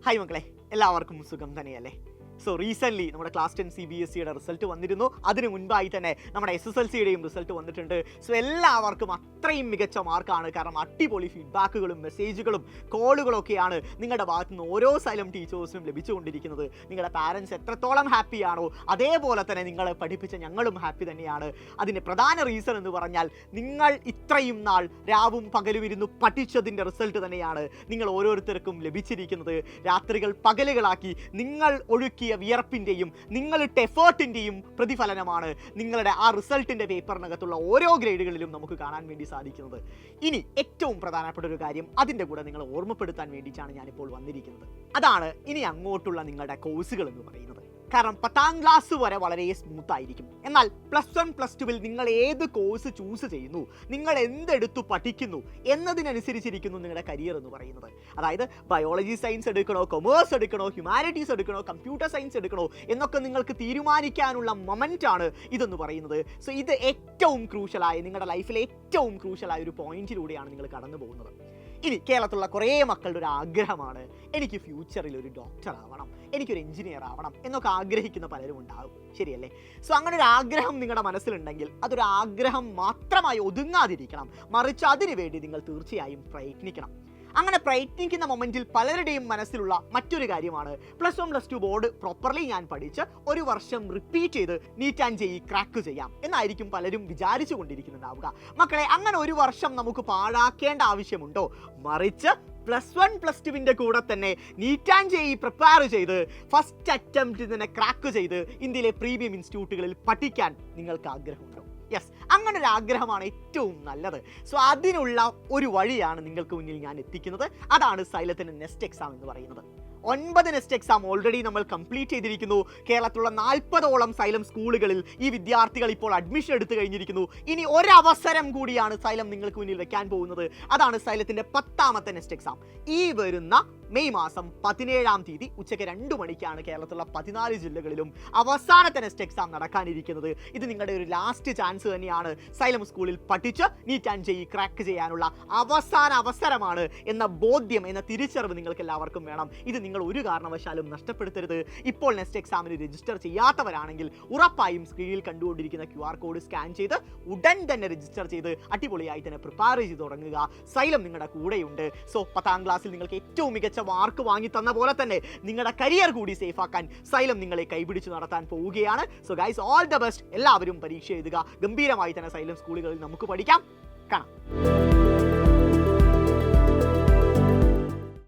Hi മക്കളെ, എല്ലാവർക്കും സുഖം തന്നെയല്ലേ? സോ റീസെൻ്റ്ലി നമ്മുടെ ക്ലാസ് 10 CBSEയുടെ റിസൾട്ട് വന്നിരുന്നു. അതിന് മുൻപായി തന്നെ നമ്മുടെ SSLCയുടെയും റിസൾട്ട് വന്നിട്ടുണ്ട്. സോ എല്ലാവർക്കും അത്രയും മികച്ച മാർക്കാണ്. കാരണം അടിപൊളി ഫീഡ്ബാക്കുകളും മെസ്സേജുകളും കോളുകളൊക്കെയാണ് നിങ്ങളുടെ ഭാഗത്തു നിന്ന് ഓരോ സൈലം ടീച്ചേഴ്സിനും ലഭിച്ചുകൊണ്ടിരിക്കുന്നത്. നിങ്ങളുടെ പാരൻസ് എത്രത്തോളം ഹാപ്പിയാണോ അതേപോലെ തന്നെ നിങ്ങളെ പഠിപ്പിച്ച ഞങ്ങളും ഹാപ്പി തന്നെയാണ്. അതിൻ്റെ പ്രധാന റീസൺ എന്ന് പറഞ്ഞാൽ നിങ്ങൾ ഇത്രയും നാൾ രാവും പകലും ഇരുന്ന് പഠിച്ചതിൻ്റെ റിസൾട്ട് തന്നെയാണ് നിങ്ങൾ ഓരോരുത്തർക്കും ലഭിച്ചിരിക്കുന്നത്. രാത്രികൾ പകലുകളാക്കി നിങ്ങൾ ഒഴുക്കിയ വിയർപ്പിൻ്റെയും നിങ്ങളുടെ എഫേർട്ടിൻ്റെയും പ്രതിഫലനമാണ് നിങ്ങളുടെ ആ റിസൾട്ടിൻ്റെ പേപ്പറിനകത്തുള്ള ഓരോ ഗ്രേഡുകളിലും നമുക്ക് കാണാൻ വേണ്ടി സാധിക്കുന്നത്. ഇനി ഏറ്റവും പ്രധാനപ്പെട്ട ഒരു കാര്യം അതിൻ്റെ കൂടെ നിങ്ങളെ ഓർമ്മപ്പെടുത്താൻ വേണ്ടിയിട്ടാണ് ഞാനിപ്പോൾ വന്നിരിക്കുന്നത്. അതാണ് ഇനി അങ്ങോട്ടുള്ള നിങ്ങളുടെ കോഴ്സുകൾ എന്ന് പറയുന്നത്. കാരണം 10ാം ക്ലാസ് വരെ വളരെ സ്മൂത്ത് ആയിരിക്കും. എന്നാൽ +1 +2 നിങ്ങൾ ഏത് കോഴ്സ് ചൂസ് ചെയ്യുന്നു, നിങ്ങൾ എന്തെടുത്തു പഠിക്കുന്നു എന്നതിനനുസരിച്ചിരിക്കുന്നു നിങ്ങളുടെ കരിയർ എന്ന് പറയുന്നത്. അതായത് ബയോളജി സയൻസ് എടുക്കണോ, കൊമേഴ്സ് എടുക്കണോ, ഹ്യൂമാനിറ്റീസ് എടുക്കണോ, കമ്പ്യൂട്ടർ സയൻസ് എടുക്കണോ എന്നൊക്കെ നിങ്ങൾക്ക് തീരുമാനിക്കാനുള്ള മൊമെൻ്റാണ് ഇതെന്ന് പറയുന്നത്. സോ ഇത് ഏറ്റവും ക്രൂഷ്യലായ, നിങ്ങളുടെ ലൈഫിലെ ഏറ്റവും ക്രൂഷ്യലായ ഒരു പോയിന്റിലൂടെയാണ് നിങ്ങൾ കടന്നു പോകുന്നത്. ഇനി കേരളത്തിലുള്ള കുറേ മക്കളുടെ ഒരു ആഗ്രഹമാണ്, എനിക്ക് ഫ്യൂച്ചറിൽ ഒരു ഡോക്ടർ ആവണം, എനിക്കൊരു എഞ്ചിനീയർ ആവണം എന്നൊക്കെ ആഗ്രഹിക്കുന്ന പലരും ഉണ്ടാകും. ശരിയല്ലേ? സോ അങ്ങനെ ഒരു ആഗ്രഹം നിങ്ങളുടെ മനസ്സിലുണ്ടെങ്കിൽ അതൊരു ആഗ്രഹം മാത്രമായി ഒതുങ്ങാതിരിക്കണം, മറിച്ച് അതിനു വേണ്ടി നിങ്ങൾ തീർച്ചയായും പ്രയത്നിക്കണം. അങ്ങനെ പ്രയത്നിക്കുന്ന മൊമെൻറ്റിൽ പലരുടെയും മനസ്സിലുള്ള മറ്റൊരു കാര്യമാണ് +1 +2 ബോർഡ് പ്രോപ്പർലി ഞാൻ പഠിച്ച് ഒരു വർഷം റിപ്പീറ്റ് ചെയ്ത് നീറ്റ് ആൻഡ് ജെഇഇ ക്രാക്ക് ചെയ്യാം എന്നായിരിക്കും പലരും വിചാരിച്ചു കൊണ്ടിരിക്കുന്നുണ്ടാവുക. മക്കളെ, അങ്ങനെ ഒരു വർഷം നമുക്ക് പാഴാക്കേണ്ട ആവശ്യമുണ്ടോ? മറിച്ച് +1 +2 കൂടെ തന്നെ നീറ്റ് ആൻഡ് ജെഇഇ പ്രിപ്പയർ ചെയ്ത് ഫസ്റ്റ് അറ്റംപ്റ്റ് തന്നെ ക്രാക്ക് ചെയ്ത് ഇന്ത്യയിലെ പ്രീമിയം ഇൻസ്റ്റിറ്റ്യൂട്ടുകളിൽ പഠിക്കാൻ നിങ്ങൾക്ക് ആഗ്രഹമുണ്ടോ? യെസ്, അങ്ങനെ ഒരു ആഗ്രഹമാണ് ഏറ്റവും നല്ലത്. സോ അതിനുള്ള ഒരു വഴിയാണ് നിങ്ങൾക്ക് മുന്നിൽ ഞാൻ എത്തിക്കുന്നത്. അതാണ് സൈലത്തിൻ്റെ നെസ്റ്റ് എക്സാം എന്ന് പറയുന്നത്. 9 നെസ്റ്റ് എക്സാം ഓൾറെഡി നമ്മൾ കംപ്ലീറ്റ് ചെയ്തിരിക്കുന്നു. കേരളത്തിലുള്ള 40ഓളം സൈലം സ്കൂളുകളിൽ ഈ വിദ്യാർത്ഥികൾ ഇപ്പോൾ അഡ്മിഷൻ എടുത്തു കഴിഞ്ഞിരിക്കുന്നു. ഇനി ഒരവസരം കൂടിയാണ് സൈലം നിങ്ങൾക്ക് മുന്നിൽ വെക്കാൻ പോകുന്നത്. അതാണ് സൈലത്തിൻ്റെ 10ാമത്തെ നെസ്റ്റ് എക്സാം. ഈ വരുന്ന മെയ് മാസം 17-ാം തീയതി ഉച്ചയ്ക്ക് 2 മണിക്കാണ് കേരളത്തിലുള്ള 14 ജില്ലകളിലും അവസാനത്തെ നെസ്റ്റ് എക്സാം നടക്കാനിരിക്കുന്നത്. ഇത് നിങ്ങളുടെ ഒരു ലാസ്റ്റ് ചാൻസ് തന്നെയാണ്. സൈലം സ്കൂളിൽ പഠിച്ച് നീറ്റ് ആൻഡ് ജെഇഇ ക്രാക്ക് ചെയ്യാനുള്ള അവസാന അവസരമാണ് എന്ന ബോധ്യം, എന്ന തിരിച്ചറിവ് നിങ്ങൾക്ക് എല്ലാവർക്കും വേണം. ഇത് നിങ്ങൾ ഒരു കാരണവശാലും നഷ്ടപ്പെടുത്തരുത്. ഇപ്പോൾ നെസ്റ്റ് എക്സാമിന് രജിസ്റ്റർ ചെയ്യാത്തവരാണെങ്കിൽ ഉറപ്പായും സ്ക്രീനിൽ കണ്ടുകൊണ്ടിരിക്കുന്ന QR കോഡ് സ്കാൻ ചെയ്ത് ഉടൻ തന്നെ രജിസ്റ്റർ ചെയ്ത് അടിപൊളിയായി തന്നെ പ്രിപ്പയർ ചെയ്ത് തുടങ്ങുക. സൈലം നിങ്ങളുടെ കൂടെയുണ്ട്. സോ 10ാം ക്ലാസ്സിൽ നിങ്ങൾക്ക് ഏറ്റവും മികച്ച മാർക്ക് വാങ്ങി തന്ന പോലെ തന്നെ നിങ്ങളുടെ കരിയർ കൂടി സേഫ് ആക്കാൻ സൈലം നിങ്ങളെ കൈപിടിച്ച് നടത്താൻ പോവുകയാണ്. So guys, all the best. എല്ലാവരും പരീക്ഷ എഴുതുക. ഗംഭീരമായി തന്നെ സൈലം സ്കൂളുകളിൽ നമുക്ക് പഠിക്കാം. കാണാം.